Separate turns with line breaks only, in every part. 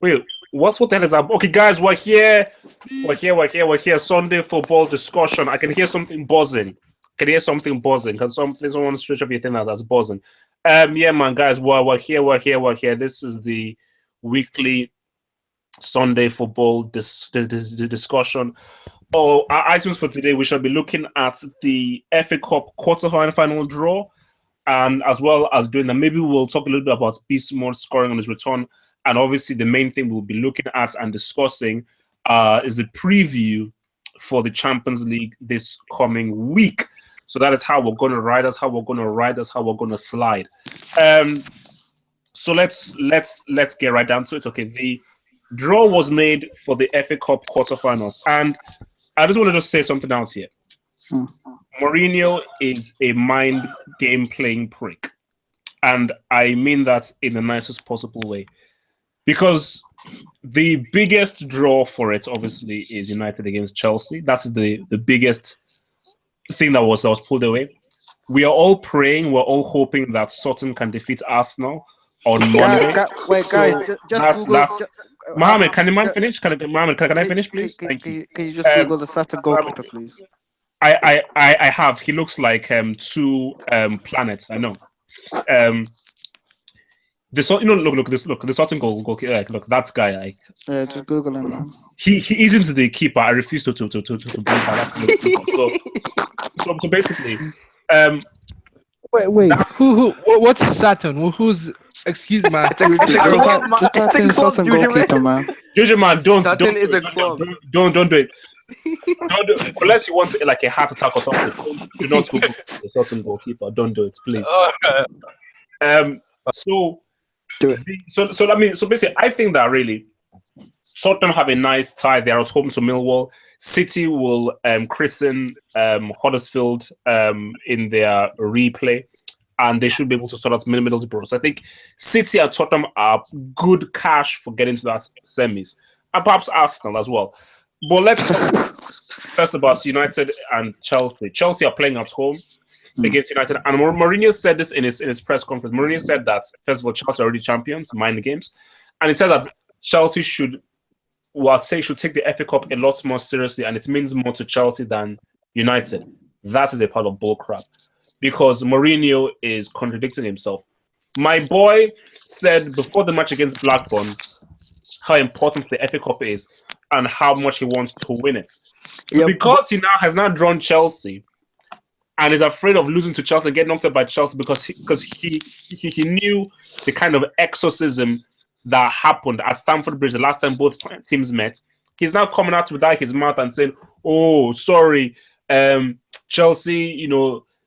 Wait, what the hell is that? Okay, guys, we're here. We're here. Sunday football discussion. I can hear something buzzing. Can someone switch off your thing that's buzzing? Yeah, man, guys, we're here. This is the weekly Sunday football discussion. Oh, our items for today, we shall be looking at the FA Cup quarter-final draw, and as well as doing that, maybe we'll talk a little bit about Bismuth scoring on his return. And obviously, the main thing we'll be looking at and discussing is the preview for the Champions League this coming week. So that is how we're going to ride. That's how we're going to ride. That's how we're going to slide. So let's get right down to it. Okay, the draw was made for the FA Cup quarterfinals, and I just want to say something else here. Mourinho is a mind game playing prick, and I mean that in the nicest possible way. Because the biggest draw for it, obviously, is United against Chelsea. That's the biggest thing that was pulled away. We are all praying, we're all hoping that Sutton can defeat Arsenal on Monday.
Guys, just Google.
Mohammed, can you finish? Can I finish, please? Thank you.
Can you just Google the Sutton goalkeeper, please?
I have. He looks like two planets. I know. The Sutton goalkeeper. Look, that guy.
Just Google him. Man.
He isn't the keeper. I refuse to believe that. So basically,
wait. Who? What's Saturn? Who's? Excuse me.
Just type in Sutton goalkeeper, man.
Juju, man, don't
is a club.
Don't do it. Don't do it. Unless you want like a heart attack or something. Do not Google the Sutton goalkeeper. Don't do it, please. So.
Do it.
So basically, I think that really Tottenham have a nice tie. They are at home to Millwall. City will christen Huddersfield in their replay, and they should be able to sort out Middlesbrough. So I think City and Tottenham are good cash for getting to that semis, and perhaps Arsenal as well. But let's talk first about United and Chelsea. Chelsea are playing at home against United, and Mourinho said this in his press conference. Mourinho said that first of all, Chelsea are already champions, mind the games, and he said that Chelsea should take the FA Cup a lot more seriously, and it means more to Chelsea than United. That is a part of bullcrap because Mourinho is contradicting himself. My boy said before the match against Blackburn how important the FA Cup is and how much he wants to win it. Yep. Because he has now drawn Chelsea and is afraid of losing to Chelsea and getting knocked out by Chelsea because he knew the kind of exorcism that happened at Stamford Bridge the last time both teams met. He's now coming out with his mouth and saying, "Oh, sorry, Chelsea.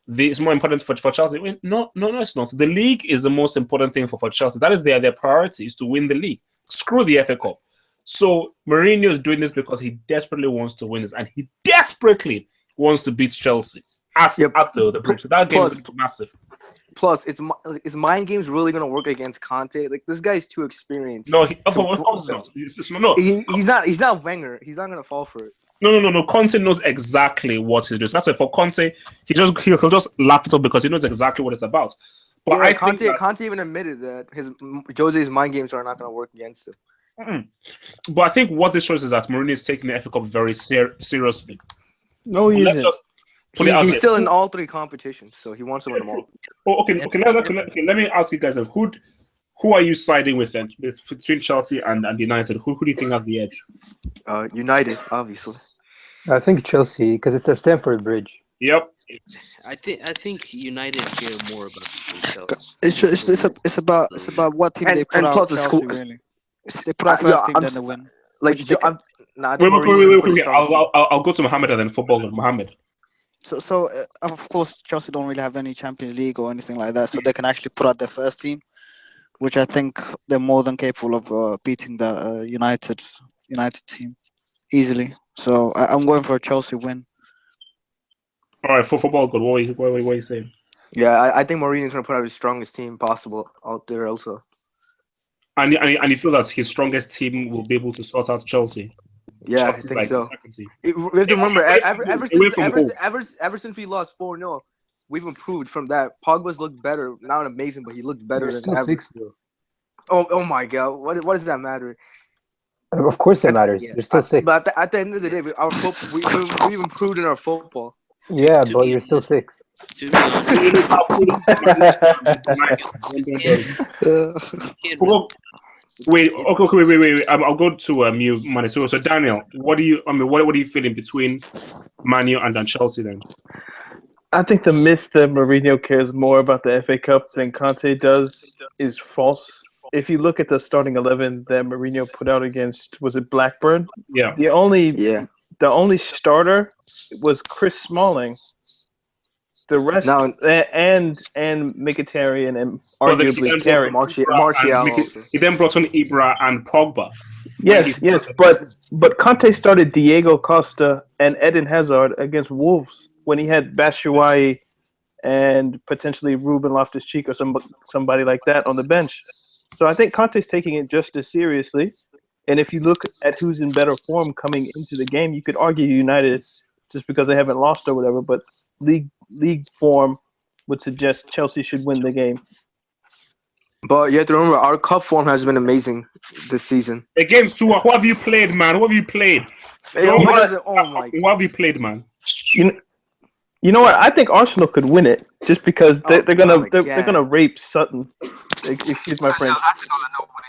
It's more important for Chelsea." No, it's not. The league is the most important thing for Chelsea. That is their priority is to win the league. Screw the FA Cup. So Mourinho is doing this because he desperately wants to win this, and he desperately wants to beat Chelsea at the bridge. So that game is massive.
Plus, is mind games really going to work against Conte? Like, this guy's too experienced.
No, of course not. No.
He's not Wenger. He's not going to fall for it.
No. Conte knows exactly what he's doing. That's why for Conte, he'll just laugh it up because he knows exactly what it's about. But
Conte even admitted that Jose's mind games are not going to work against him.
Mm-hmm. But I think what this shows is that Mourinho is taking the FA Cup very seriously.
No, he isn't.
He's still in all three competitions, so he wants to win them all.
Okay. Let me ask you guys: who are you siding with then between Chelsea and United? Who do you think has the edge?
United, obviously.
I think Chelsea because it's a Stamford Bridge.
Yep.
I think United care more about themselves.
It's about what team they put out. Chelsea, really. They put out first team, then they win.
Wait. I'll go to Mohammed and then football with Mohammed.
So of course, Chelsea don't really have any Champions League or anything like that, so they can actually put out their first team, which I think they're more than capable of beating the United team easily. So I'm going for a Chelsea win.
All right, for football, good. What are you saying?
Yeah, I think Mourinho's going to put out his strongest team possible out there also.
And you feel that his strongest team will be able to sort out Chelsea?
Yeah, Chelsea, I think so. We have to remember, ever since we lost 4-0, we've improved from that. Pogba's looked better. Not amazing, but he looked better than ever. Oh my God. What does that matter?
Of course it matters.
Yeah.
You're still six.
But at the end of the day, our football, we've improved in our football.
Yeah,
To
but
be
you're still
honest-
six.
To be honest, can't
Well, wait. Okay. Wait. I'll go to you, Mane. So Daniel, what do you? I mean, what are you feeling between Man U and then Chelsea then?
I think the myth that Mourinho cares more about the FA Cup than Conte does is false. If you look at the starting 11 that Mourinho put out against, was it Blackburn?
Yeah.
The only starter was Chris Smalling. The rest and Mkhitaryan and arguably Carrick.
Martial.
He then brought on Ibra and Pogba.
Yes, but Conte started Diego Costa and Eden Hazard against Wolves when he had Batshuayi and potentially Ruben Loftus-Cheek or somebody like that on the bench. So I think Conte's taking it just as seriously. And if you look at who's in better form coming into the game, you could argue United just because they haven't lost or whatever, but league form would suggest Chelsea should win the game.
But you have to remember, our cup form has been amazing this season.
Against who have you played, man? Who have you played?
Oh my!
Who have you played, man?
You know what? I think Arsenal could win it just because they're gonna rape Sutton. Excuse my French.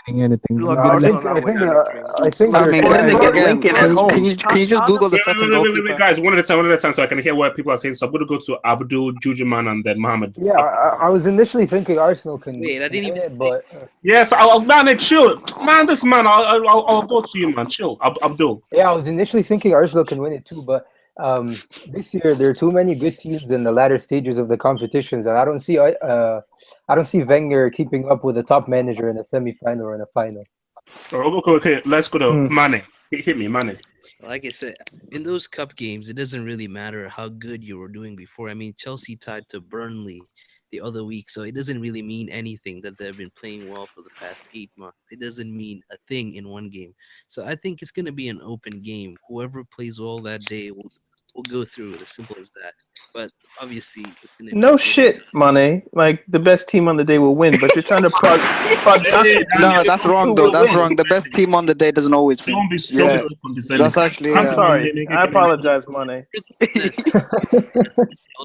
Anything.
Look,
I think.
I mean,
Lincoln at home.
can you just Google the second goalkeeper?
Wait, guys, one at a time, so I can hear what people are saying. So I'm going to go to Abdul, Jujuman, and then Mohammed.
Yeah, I was initially thinking Arsenal can.
Wait, I didn't even.
But
Yes, man, chill, man. This man, I'll go to you, man. Chill, Abdul.
yeah, I was initially thinking Arsenal can win it too, but this year there are too many good teams in the latter stages of the competitions, and I don't see Wenger keeping up with a top manager in a semi-final or in a final.
Okay. Let's go to Mane. Hit me, Mane.
Like I said, in those cup games, it doesn't really matter how good you were doing before. I mean, Chelsea tied to Burnley the other week, so it doesn't really mean anything that they've been playing well for the past 8 months. It doesn't mean a thing in one game. So I think it's going to be an open game. Whoever plays well that day will go through it, as simple as that. But obviously, it's gonna
No shit, Mane. Like the best team on the day will win, but you're trying to prognosticate.
No, that's wrong though. That's wrong. The best team on the day doesn't always win.
Don't be
That's actually.
I'm sorry. I apologize, Mane.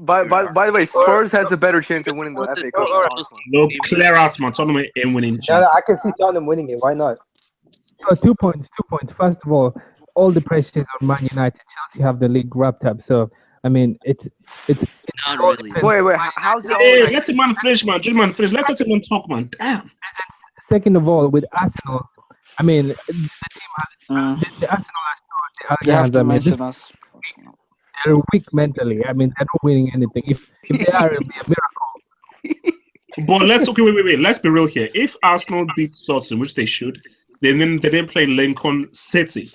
By the way, Spurs has a better chance of winning the FA Cup. than Arsenal.
No, clear out, man. Tottenham ain't winning.
Yeah, I can see Tottenham winning it. Why not?
So 2 points. First of all the pressure is on Man United. Chelsea have the league wrapped up. So I mean, it's
Not really.
Wait, how's it?
Hey, let him man finish, man. Just man finish. Let him talk, man. Damn.
Second of all, with Arsenal, I mean, the team the Arsenal are
You have to
I mean,
mention us.
they're weak mentally. I mean, they're not winning anything. If they are, it'll be a miracle.
But wait. Let's be real here. If Arsenal beat Southampton, which they should, then they didn't play Lincoln City.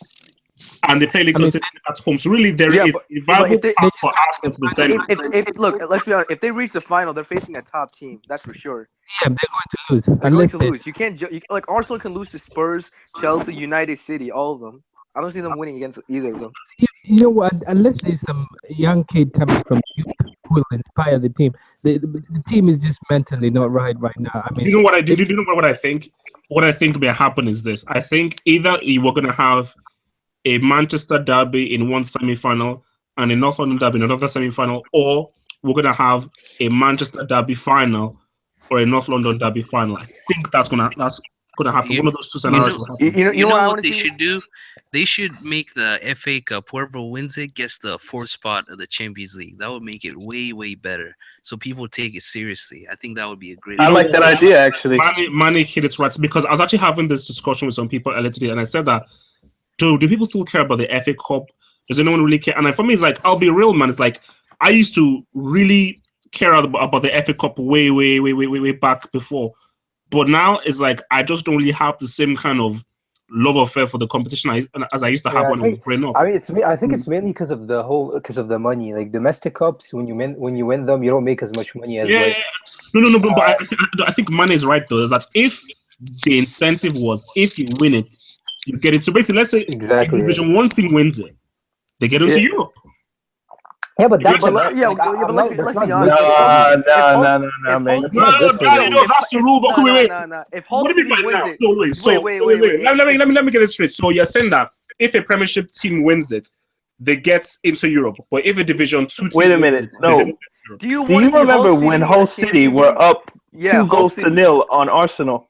And they play Lincoln City at home. So really, there is a viable path for Arsenal to the semi.
Look, let's be honest. If they reach the final, they're facing a top team. That's for sure.
Yeah, they're going to lose.
They're going to lose. You can't like Arsenal can lose to Spurs, Chelsea, United City, all of them. I don't see them winning against either of them.
You know what? Unless there's some young kid coming from youth who will inspire the team, the team is just mentally not right now. I mean,
You know what I do? You know what I think? What I think may happen is this. I think either we're going to have a Manchester derby in one semi-final and a North London derby in another semi-final, or we're going to have a Manchester derby final or a North London derby final. I think that's gonna happen. One of those two scenarios will happen.
You know what they should do? They should make the FA Cup. Whoever wins it gets the 4th spot of the Champions League. That would make it way, way better. So people take it seriously. I think that would be a great.
I like that idea actually.
Manny hit it right because I was actually having this discussion with some people earlier today, and I said that, do people still care about the FA Cup? Does anyone really care? And for me, it's like, I'll be real, man. It's like I used to really care about the FA Cup way back before, but now it's like I just don't really have the same kind of love affair for the competition as I used to have when I was growing up.
I mean, I think it's mainly because of the money. Like domestic cups, when you win them, you don't make as much money as.
No. But I think money is right though. Is that if the incentive was if you win it, you get it. So basically, let's say Division 1 team wins it, they get into Europe.
Yeah, but that's
But
enough.
yeah,
Like,
but
I'm
let's
not- that's
be
not
honest.
good.
No, man.
That's
No,
not good for
Danny,
you.
no, that's the rule book. Wait.
No. If
What
Hull
do you mean
City
by
wins
now?
it,
No, wait. So
wait.
Let me get this straight. So you're saying that if a Premiership team wins it, they get into Europe, but if a Division 2 team
Wait a
wins
minute.
it,
No.
they don't.
do you
Do you remember when Hull City were up
Yeah,
2
Hull
goals to
City.
0 on Arsenal?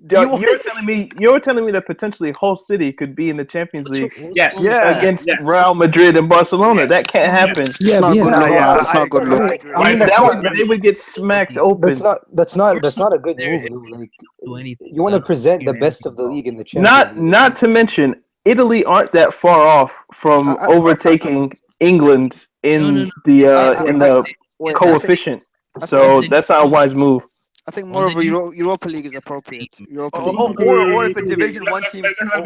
Do you
You're telling me that potentially Hull City could be in the Champions League
Yes.
Yeah.
against
Yes.
Real Madrid and Barcelona.
Yes.
That can't happen.
It's not
yeah,
good
yeah.
look, man. It's not good
I
look.
agree.
I mean,
They would get smacked open.
that's not a good move. Though. Like, you want to present the best of the league in the Champions League.
Not to mention, Italy aren't that far off from overtaking England in the
Wait,
coefficient.
I
So
think-
that's not a wise move.
I think more of a Europa League is appropriate. Europa League.
Or if a Division 1 team.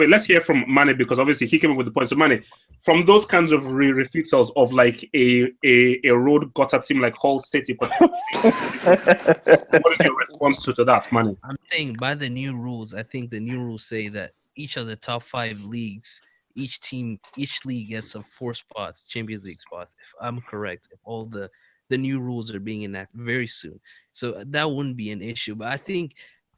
Let's hear from Mane because obviously he came up with the point. So Mane, from those kinds of refutals of like a road gutter team like Hull City, what is your response to that, Mane?
I'm saying by the new rules, I think the new rules say that each of the top 5 leagues, each league gets 4 spots, Champions League spots. If I'm correct, if all the new rules are being enacted very soon, so that wouldn't be an issue. But I think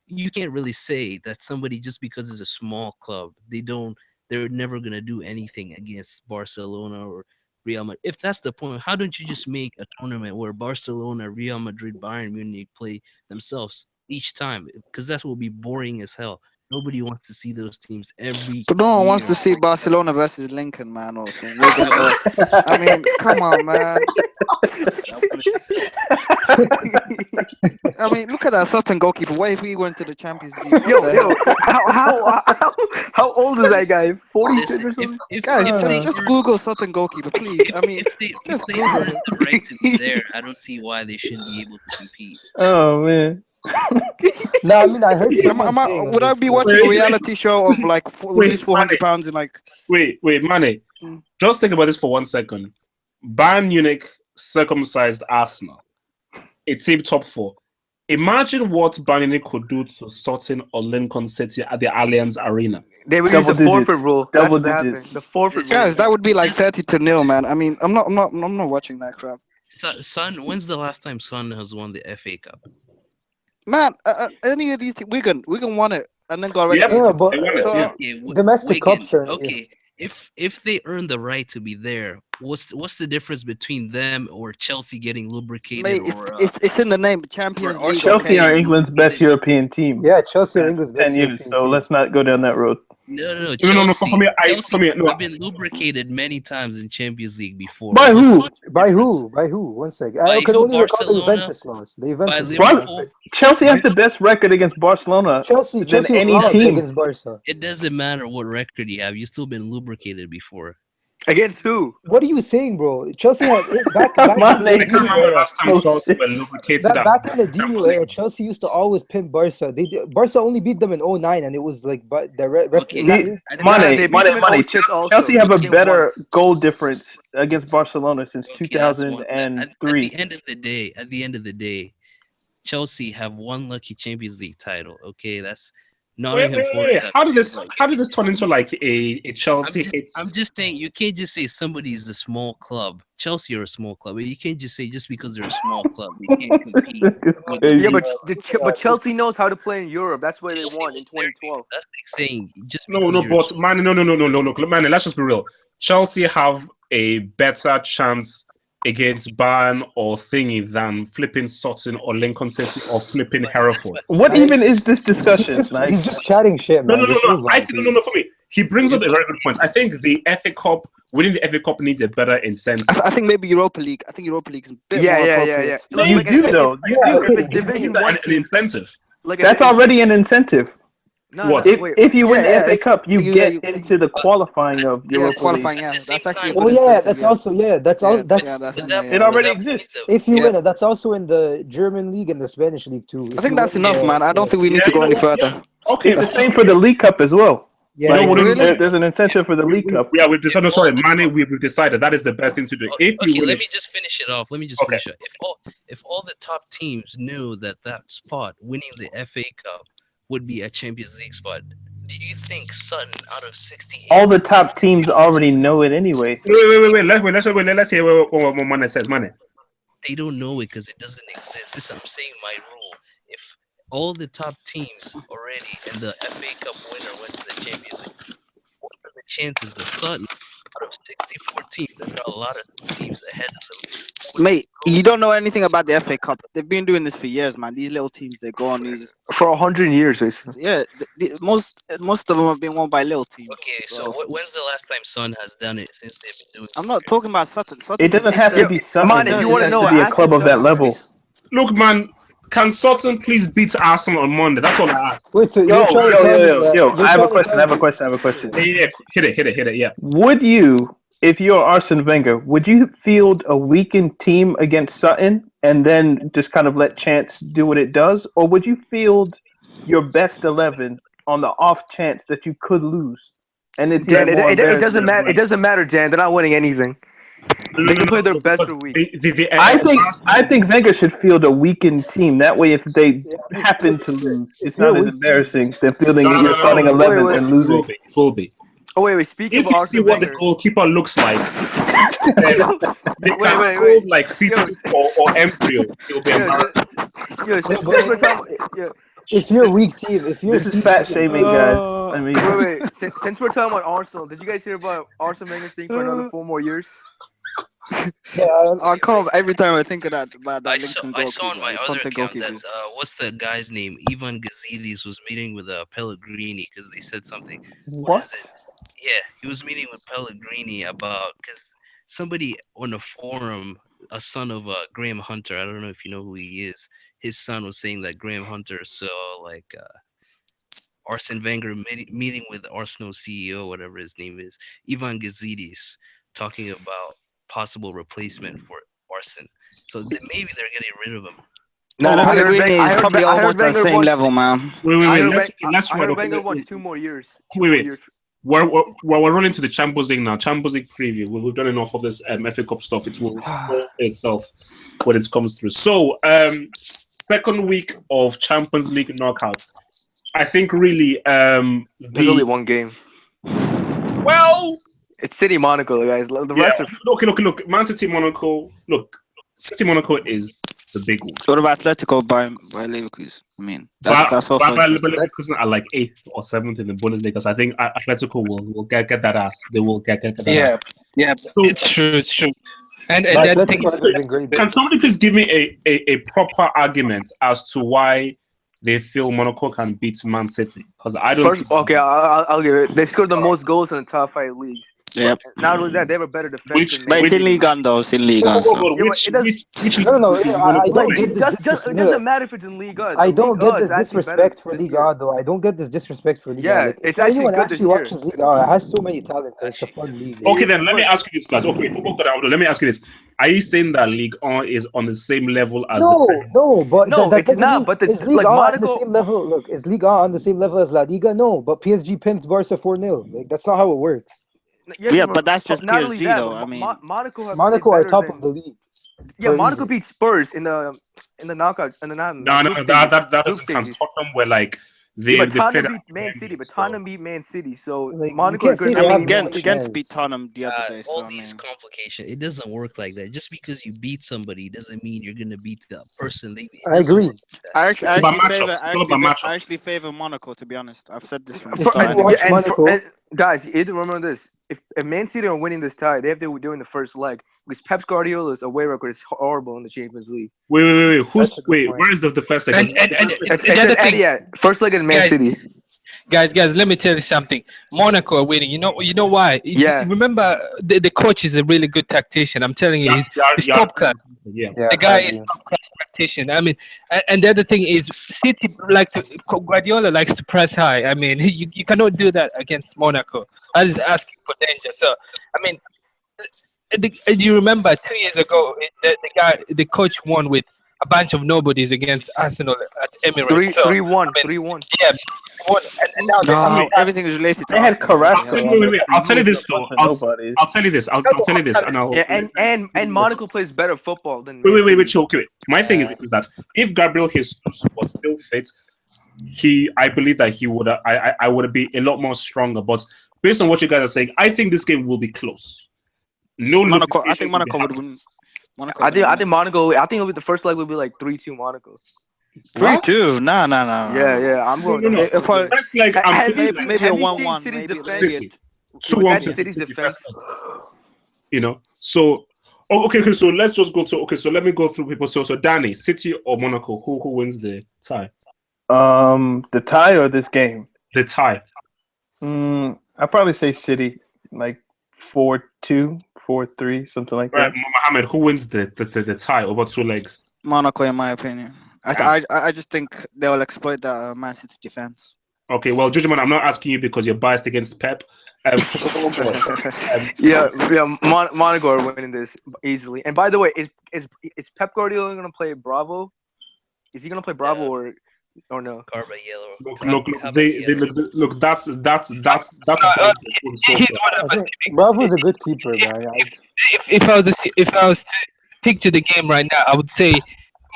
you can't really say that somebody just because it's a small club, they're never gonna do anything against Barcelona or Real Madrid. If that's the point, how don't you just make a tournament where Barcelona, Real Madrid, Bayern Munich play themselves each time? Because that will be boring as hell. Nobody wants to see those teams every.
But no one wants to see Barcelona versus Lincoln, man. Also, I mean, come on, man. I mean, look at that Sutton goalkeeper. What if we went to the Champions League?
How old is that guy? 46 or something?
Guys, just Google Sutton goalkeeper, please. I mean,
if they earn the right to be there, I don't see why they shouldn't be able to compete.
Oh man.
No, I mean I heard.
Would I be watching a reality show of like at least £400 in like?
Wait, Mane. Just think about this for 1 second. Bayern Munich circumcised Arsenal. A team top 4. Imagine what Bayern Munich could do to Sutton or Lincoln City at the Allianz Arena.
They would use the forfeit rule.
Double digits.
The forfeit rule.
Guys, that would be like 30-0, man. I mean, I'm not watching that crap.
Son, when's the last time Son has won the FA Cup?
Man, any of these Wigan won it and then got ready.
Domestic cups are
okay. If they earn the right to be there, what's the difference between them or Chelsea getting lubricated?
Mate, it's in the name, Champions League.
Chelsea are England's best European team.
Yeah, Chelsea are England's best
10 years.
European
So
team.
let's not go down that road.
No.
For me,
I've been lubricated many times in Champions League before.
By who?
By who? 1 second. I can only recall the Juventus loss. The Juventus.
Chelsea have the best record against Barcelona.
Chelsea
any
lost
team
against Barca.
It doesn't matter what record you have. You've still been lubricated before.
Against who?
What are you saying, bro? Chelsea had back in the Dino era, Chelsea used to always pin Barca. Barca only beat them in 2009, and it was like
Chelsea have a better goal difference against Barcelona since 2003.
At the end of the day, Chelsea have one lucky Champions League title. Okay, that's.
Wait. How did this turn into like a Chelsea?
I'm just saying you can't just say somebody is a small club. Chelsea are a small club. You can't just say just because they're a small club they can't compete.
Yeah, but Chelsea knows how to play in Europe. That's where they won in 2012.
That's like saying just
no. Man, let's just be real. Chelsea have a better chance against Bayern or thingy than flipping Sutton or Lincoln City or flipping Hereford.
What even is this discussion?
He's just chatting shit, man.
No. I think no. For me, he brings up a very good point. I think the FA Cup, winning the FA Cup needs a better incentive.
I think maybe Europa League. I think Europa League is a bit more appropriate.
No, you do though.
Division an incentive.
That's already an incentive.
What?
If you win the FA Cup, you get into the qualifying of Europa
qualifying.
League.
Yeah, that's actually.
It already exists.
If you win it, that's also in the German league and the Spanish league too.
I think that's enough, man. I don't think we need to go any further.
Okay,
it's the same for the League Cup as well.
Yeah,
there's an incentive for the League Cup.
Yeah, we've decided. Sorry, Mane, we've decided that is the best thing to do.
Let me just finish it off. Finish it. If all the top teams knew that spot, winning the FA Cup, would be a Champions League spot, Do you think Sutton out of 68?
All the top teams already know it anyway.
Wait. Let's hear what Mane says. Mane.
They don't know it because it doesn't exist. This I'm saying my rule. If all the top teams already and the FA Cup winner went to the Champions League, what are the chances that Sutton out of 64 teams, there are a lot of teams ahead of them?
Mate, you don't know anything about the FA Cup. They've been doing this for years, man. These little teams, they go on these
for 100 years. Basically.
Yeah, most of them have been won by little teams.
Okay, so when's the last time Sun has done it since they've been doing it?
I'm not talking about Sutton.
It doesn't have to be Sutton.
Man, if you want to know,
be a club of that level.
Look, man, can Sutton please beat Arsenal on Monday? That's all I ask.
Wait, so
yo! I have a question.
Yeah, hit it. Yeah.
Would you? If you're Arsene Wenger, would you field a weakened team against Sutton and then just kind of let chance do what it does? Or would you field your best 11 on the off chance that you could lose? And it's
Dan, it doesn't matter. It doesn't matter, Dan. They're not winning anything. They can play their best for a week.
I think Wenger should field a weakened team. That way, if they happen to lose, it's not as embarrassing than fielding your starting 11 and losing.
It will be.
Oh wait. Speaking
if
of
you see what the goalkeeper looks like, wait. Like fetus or embryo, it'll be embarrassing.
If you're a weak team,
this is fat shaming, guys. I mean,
wait. Since we're talking about Arsenal, did you guys hear about Arsene Wenger staying for another 4 more years?
Yeah, I can't. Every time I think of that,
I saw on my other account that what's the guy's name? Ivan Gazidis was meeting with Pellegrini because they said something. What is it? Yeah, he was meeting with Pellegrini about because somebody on a forum, a son of Graham Hunter. I don't know if you know who he is. His son was saying that Graham Hunter saw like Arsene Wenger meeting with Arsenal CEO, whatever his name is, Ivan Gazidis, talking about possible replacement for Arsene. So maybe they're getting rid of him.
Pellegrini is probably almost at the same level, man.
Let's
Wenger wants 2 more years.
Wait. We're running to the Champions League now. Champions League preview. We've done enough of this FA Cup stuff. It will itself when it comes through. So, second week of Champions League knockouts. I think really
there's only one game.
Well,
it's City Monaco, guys. The rest are
look. Man City Monaco. Look, City Monaco is the big one.
What about Atletico by Leverkusen? I mean, that's also
Leverkusen are like 8th or 7th in the Bundesliga. So I think Atletico will get that ass. They will get that ass.
Yeah. So, it's true. And
can somebody please give me a proper argument as to why they feel Monaco can beat Man City? Because I don't.
I'll give it. They scored the most goals in the top 5 leagues.
Yep.
Not only that, they have a better defense.
But it's in Ligue 1 though. It's in Ligue 1.
I don't get this.
It doesn't matter if it's in Ligue 1.
I don't get this disrespect for Ligue 1 though. I don't get this disrespect for Ligue 1.
Yeah, it's actually good this year.
Watches Ligue 1. It has so many talents. It's a fun league.
Okay, then let me ask you this, guys. Okay, football. Let me ask you this: are you saying that Ligue 1 is on the same level as?
No, it's
not. But
is Ligue 1 on the same level? Look, is Ligue 1 on the same level as La Liga? No, but PSG pimped Barca 4-0. Like that's not how it works.
Yeah, but that's just PSG though. I mean,
Monaco
are top of the league.
Yeah, Monaco beat Spurs in the knockout.
No, that doesn't count. Tottenham were like
Tottenham beat Man City, but Tottenham beat Man City. So Monaco is going
to Gent beat Tottenham the other day.
All these complications, it doesn't work like that. Just because you beat somebody doesn't mean you're going to beat the person.
I agree.
I actually favor Monaco, to be honest. I've said this from the start.
Guys, you have to remember this. If Man City are winning this tie, they have to do in the first leg because Pep Guardiola's away record is horrible in the Champions League.
Wait. Where is the first leg?
First leg in Man City.
Guys, let me tell you something. Monaco are winning. You know why? Remember, the coach is a really good tactician. I'm telling you, he's top class. The guy is top class tactician. I mean, and the other thing is, City Guardiola likes to press high. I mean, you cannot do that against Monaco. That is asking for danger. So, I mean, do you remember 2 years ago, the coach won with a bunch of nobodies against Arsenal at Emirates.
3-1.
Yeah, won. And now
everything is related to.
They had Carrasco.
Wait. I'll tell you this though. I'll tell you this.
And Monaco plays better football than.
Wait. Okay. My thing is that if Gabriel Jesus was still fit, I believe that he would. I would be a lot more stronger. But based on what you guys are saying, I think this game will be close.
Monaco. I think Monaco would win.
I think Monaco. I think it'll be the first leg will be like 3-2 Monaco.
3-2? Nah.
Yeah. I'm going.
No.
First leg,
maybe a 1-1. Maybe
2-1
City's defense.
You know. So okay. So let's just go to. Okay, so let me go through people. So Danny, City or Monaco? Who wins the tie?
The tie or this game?
The tie.
I'd probably say City, like 4-2, 4-3, something like that.
Mohammed, who wins the tie over 2 legs?
Monaco, in my opinion. I just think they will exploit the Man City defense.
Okay, well, Judgment, I'm not asking you because you're biased against Pep.
Monaco are winning this easily. And by the way, is Pep Guardiola going to play Bravo? Is he going to play Bravo or no?
Carvalho.
Look. That's.
Bravo's a good keeper, man.
If I was to picture the game right now, I would say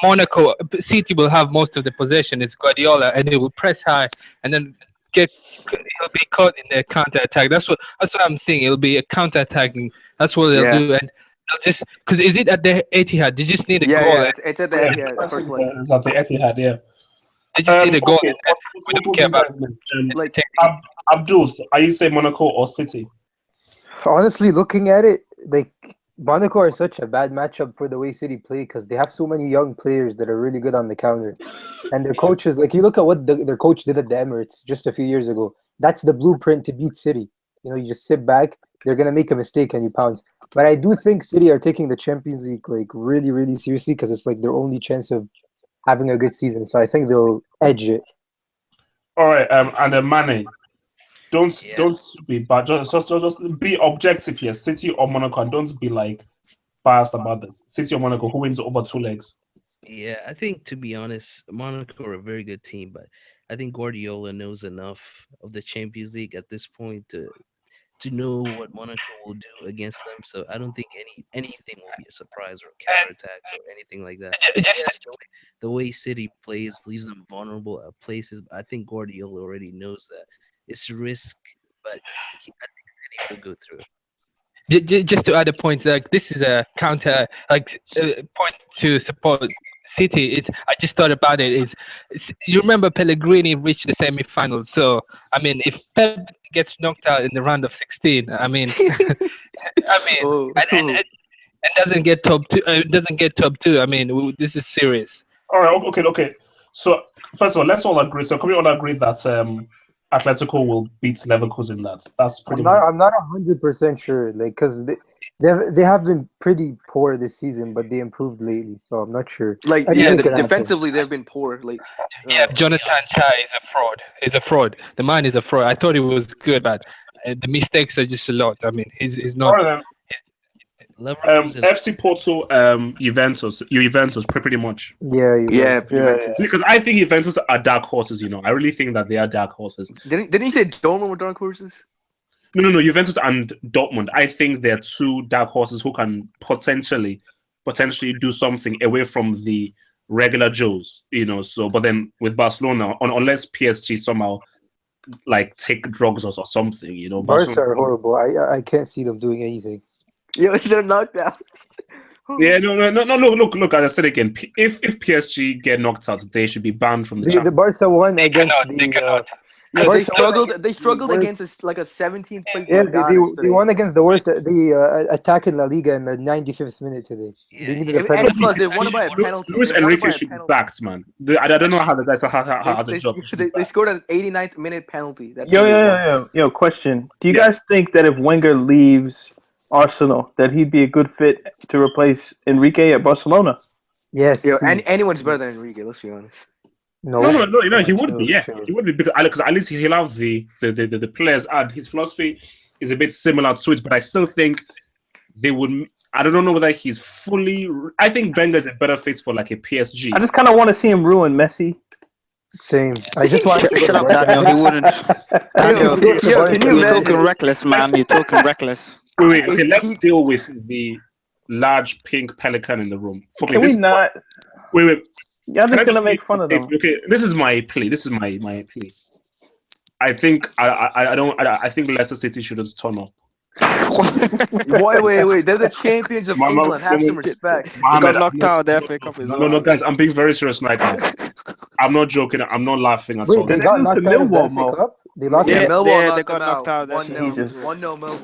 Monaco City will have most of the possession. It's Guardiola, and they will press high, and then he'll be caught in the counter attack. That's what I'm saying. It'll be a counter attacking. That's what they'll do, and just because is it at the Etihad? They just need a goal.
Yeah, it's at the Etihad.
It's at the Etihad. Yeah.
They just need a goal.
Abdul, are you saying Monaco or City?
Honestly, looking at it, like Monaco are such a bad matchup for the way City play because they have so many young players that are really good on the counter, and their coaches. Like you look at what their coach did at the Emirates just a few years ago. That's the blueprint to beat City. You know, you just sit back. They're gonna make a mistake and you pounce. But I do think City are taking the Champions League like really, really seriously because it's like their only chance of having a good season. So I think they'll edge it.
All right, and then Mane, don't be bad. Just be objective here. City or Monaco, and don't be like biased about this. City or Monaco, who wins over 2 legs?
Yeah, I think to be honest, Monaco are a very good team, but I think Guardiola knows enough of the Champions League at this point to know what Monaco will do against them. So I don't think anything will be a surprise or counterattacks or anything like that. Yes, the way City plays leaves them vulnerable at places. I think Guardiola already knows that. It's a risk, but I think City will go through.
Just to add a point, like this is a counter, like point to support City. I just thought about it. Is you remember Pellegrini reached the semi-finals? So I mean, if Pep gets knocked out in the round of 16, I mean, and doesn't get top 2. I mean, this is serious.
All right, okay. So first of all, let's all agree. So can we all agree that Atletico will beat Leverkusen? That's pretty.
I'm not 100% sure, like because they have been pretty poor this season, but they improved lately, so I'm not sure.
Like defensively, they've been poor. Like
Jonathan Tah is a fraud. He's a fraud. The man is a fraud. I thought he was good, but the mistakes are just a lot. I mean, he's not.
Right, FC Porto, Juventus, pretty much.
Yeah.
Because I think Juventus are dark horses. You know, I really think that they are dark horses.
Didn't you say Dortmund were dark horses?
No, Juventus and Dortmund. I think they're 2 dark horses who can potentially do something away from the regular Joes. You know, so but then with Barcelona, unless PSG somehow like take drugs or something, you know,
Barca are horrible. I can't see them doing anything.
Yeah, they're knocked out.
Yeah, no. Look. As I said again, if PSG get knocked out, they should be banned from the
Barca won against
They struggled against a 17th place.
Yeah, they won against the worst. The attack in La Liga in the 95th minute today.
Yeah.
They needed a penalty.
They won by a penalty.
Luis Enrique should be backed, man. I don't know how the guys have the job.
They scored an 89th minute penalty.
Yo, question. Do you guys think that if Wenger leaves Arsenal, that he'd be a good fit to replace Enrique at Barcelona?
Yes.
Anyone's better than Enrique, let's be honest.
No, he would be. Yeah, he would be because at least he'll have the players, and his philosophy is a bit similar to it. But I still think they would. I don't know whether he's fully. I think Wenger's a better fit for like a PSG.
I just kind of want to see him ruin Messi.
Same. I just want to
shut up, Daniel. He wouldn't. Daniel, you're talking reckless, man. You're talking reckless.
Wait. Okay, let's deal with the large pink pelican in the room.
Can we not?
Wait.
Y'all just gonna make fun of them.
Okay, this is my plea. This is my plea. I think I think Leicester City shouldn't turn up.
Wait. They're the champions of England. Have some respect.
They got knocked out of the FA Cup as well.
No, guys, I'm being very serious right now. I'm not joking. I'm not laughing at all.
They got knocked out of the FA Cup? They lost.
Yeah,
Millwall
they got knocked out.
1-0 Millwall.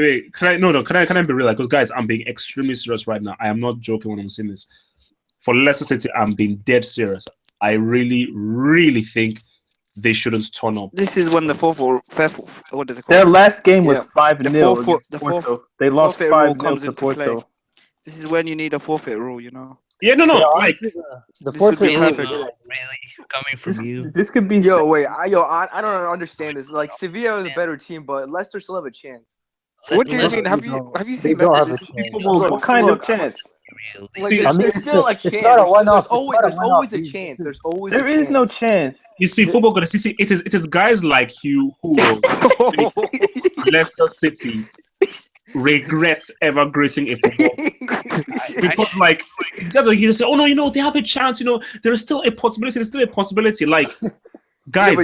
Wait. Can I be real? Because guys, I'm being extremely serious right now. I am not joking when I'm saying this. For Leicester City, I'm being dead serious. I really think they shouldn't turn up.
This is when the fourth, what did they call
Their last game was 5-0. They lost 5-0 to Porto.
This is when you need a forfeit rule, you know.
Yeah, no. Like
the forfeit rule.
Really coming from you.
This could be.
I don't understand this. Like Sevilla is a better team, but Leicester still have a chance.
What do you mean? Have you seen Leicester?
What kind of chance?
It's not a one-off.
There's always a chance.
There is no chance.
You see, football gonna see. It is guys like you who Leicester City regrets ever gracing a football because, like, you say, "Oh no, you know they have a chance. You know there is still a possibility. There's still a possibility." Like, guys,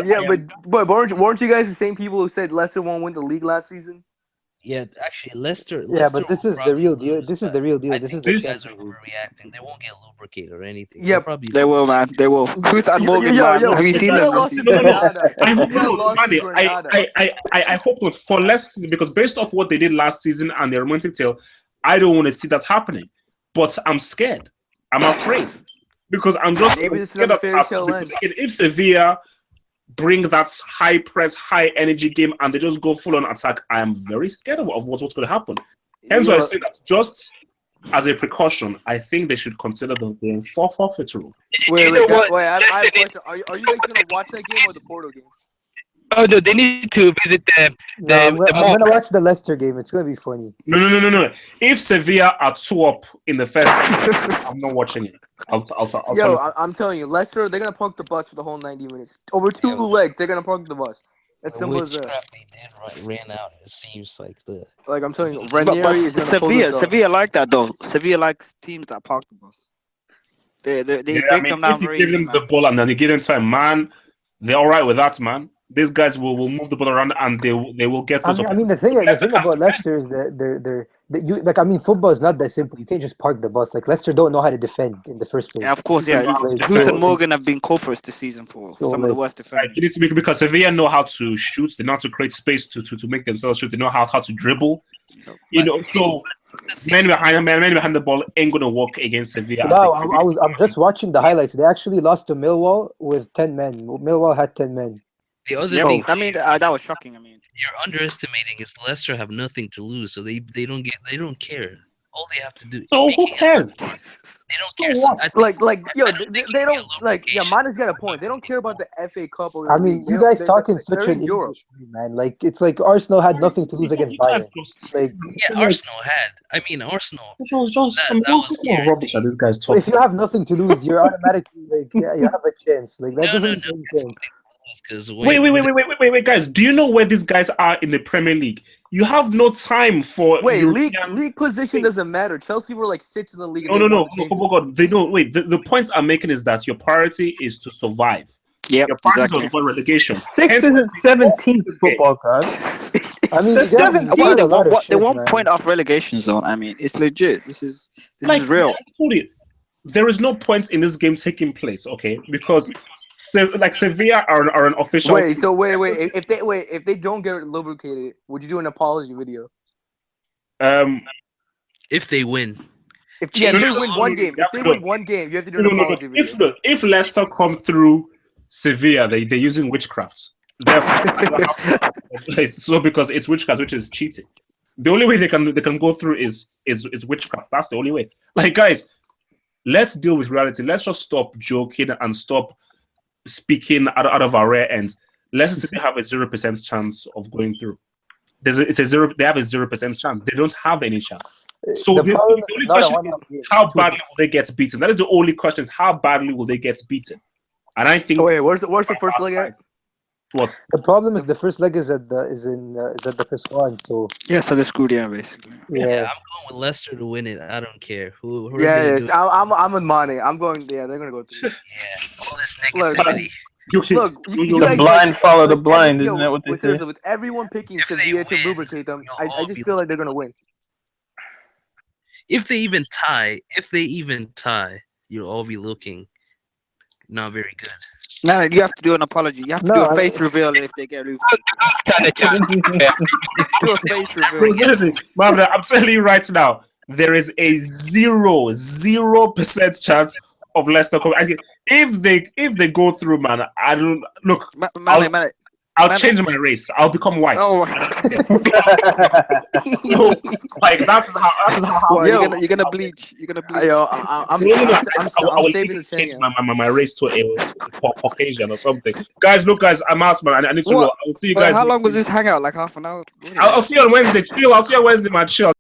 but weren't you guys the same people who said Leicester won't win the league last season?
Yeah, actually, Leicester.
Yeah, but this is the real deal. This is the real deal.
I
This is
think
the
you guys are overreacting. They won't get lubricated or anything.
Yeah,
probably.
They will, man. They will. Huth and Morgan, man. Have you seen them this season?
I hope not for Leicester because based off what they did last season and their romantic tale, I don't want to see that happening. But I'm scared. I'm afraid because I'm scared of us. Because if Sevilla bring that high press, high energy game, and they just go full on attack, I am very scared of what's going to happen. Hence why I say that just as a precaution, I think they should consider the forfeit rule.
Wait, I have a question. Are you guys going to watch that game or the Porto game?
Oh no, they need to visit the
I'm gonna watch the Leicester game. It's gonna be funny.
No. If Sevilla are 2-up in the first, I'm not watching it.
I'm telling you, Leicester, they're gonna punk the bus for the whole 90 minutes. Over two legs, they're gonna punk the bus. As simple as that.
They ran out. It seems like
I'm telling you,
but Sevilla like that though. Sevilla likes teams that park the bus. They break them down very easy.
Give them the ball and then you give them time, man. They're all right with that, man. These guys will move the ball around and they will get those.
I mean, the thing about Leicester is that football is not that simple. You can't just park the bus. Like Leicester don't know how to defend in the first place.
Yeah, of course, yeah. Huth and Morgan have been called for us this season for some of the worst defenders.
It needs to be because Sevilla know how to shoot. They know how to create space to make themselves shoot. They know how to dribble. You know, so men behind the ball ain't gonna work against Sevilla.
No, I'm just watching the highlights. They actually lost to Millwall with 10 men. Millwall had 10 men.
The other thing,
that was shocking.
You're underestimating is Leicester have nothing to lose, so they don't care. All they have to do.
So who cares?
They don't care. So
they don't like. Yeah, Mana's got a point. They don't care about the FA Cup.
You guys talking such an English man. Like it's like Arsenal had nothing to lose against Bayern.
Arsenal had. Arsenal.
That was rubbish that this guy's talking.
If you have nothing to lose, you're automatically you have a chance. Like that doesn't make sense.
Wait, guys! Do you know where these guys are in the Premier League? You have no time for
league position doesn't matter. Chelsea were like 6th in the league.
No. For God, they don't. Wait, the points I'm making is that your priority is to survive.
Yeah,
your priority is to avoid relegation.
6 isn't 17th football, guys.
They want point off relegation zone. It's legit. This is real.
I told you, there is no point in this game taking place. Okay, because. Sevilla are an official.
Wait. If they don't get lubricated, would you do an apology video?
If they win.
If they win one game, you have to do an apology video.
If Leicester come through Sevilla, they're using witchcrafts. So because it's witchcraft, which is cheating. The only way they can go through is witchcraft. That's the only way. Like guys, let's deal with reality. Let's just stop joking and stop speaking out of our rear ends. Leicester City have a 0% chance of going through. They have a 0% chance. They don't have any chance. So the only question is how badly will they get beaten? That is the only question: is how badly will they get beaten? And I think.
Where's the first leg at?
What?
The problem is the first leg is at the Piswan, so
yeah, so they're screwed, yeah, basically.
Yeah, I'm going with Leicester to win it. I don't care who.
Yes, I'm with Mane. I'm going. Yeah, they're gonna go through.
Yeah, all this negativity.
Look,
the blind follow the blind, isn't that what they say?
With everyone picking Sevilla to lubricate them, I just feel like they're gonna win.
If they even tie, you'll all be looking not very good.
No, you have to do an apology. You have to do a face reveal if they get moved. Do a face reveal.
Seriously, I'm telling you right now, there is a 0% chance of Leicester coming. If they go through, man, I don't look. I'll change my race. I'll become white.
Oh,
no, like that's how.
Well, you're gonna bleach. You're gonna bleach.
I'm saving the
change my race to a Caucasian or something. Guys, I'm out, man. I need to go. I'll see you guys.
How long was this hangout? Like half an hour?
I'll see you on Wednesday. Chill. I'll see you on Wednesday, man. Chill.